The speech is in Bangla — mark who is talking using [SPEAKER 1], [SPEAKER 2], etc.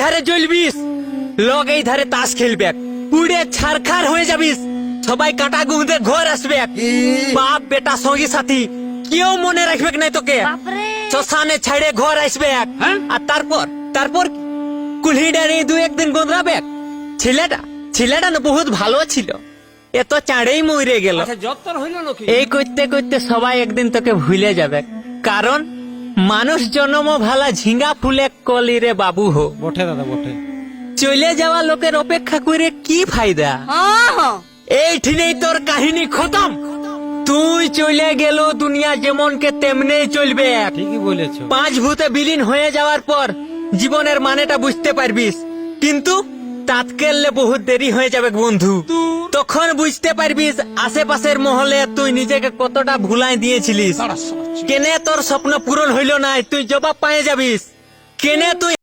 [SPEAKER 1] ধারে জ্বলবিস, লোক এই ধারে তাস খেলবে, পুড়ে ছারখার হয়ে যাবিস, সবাই কাটা গুঁদে ঘর আসবে, বাপ বেটা সঙ্গী সাথী কেউ মনে রাখবে নাই তোকে, শ্মশানে ছাড়ে ঘর আসবে, আর তারপর কুলহি ডারে দু একদিন গোদরাবে। ছেলেটা না বহুত ভালো ছিল, এত চাঁড়েই মরে গেল। এই করতে করতে সবাই একদিন তোকে ভুলে যাবে, কারণ মানুষ জন্ম ভালা ঝিঙ্গা ফুলে কলি রে বাবু হো।
[SPEAKER 2] বটে দাদা বটে।
[SPEAKER 1] চলে যাওয়া লোকের অপেক্ষা করে কি ফায়দা? এইঠিনেই তোর কাহিনী খতম। তুই চলে গেল, দুনিয়া যেমন কে তেমনি চলবে।
[SPEAKER 2] ঠিকই বলেছো।
[SPEAKER 1] 5 ভূতে বিলীন হয়ে যাওয়ার পর জীবনের মানেটা বুঝতে পারবিস, কিন্তু তাৎকেলে বহুত দেরি হয়ে যাবে বন্ধু। তখন বুঝতে পারবিস আশেপাশের মহলে তুই নিজেকে কতটা ভুলাই দিয়েছিলিস, কেনে তোর স্বপ্ন পূরণ হইল না, তুই জবাব পায়ে যাবিস, কেনে তুই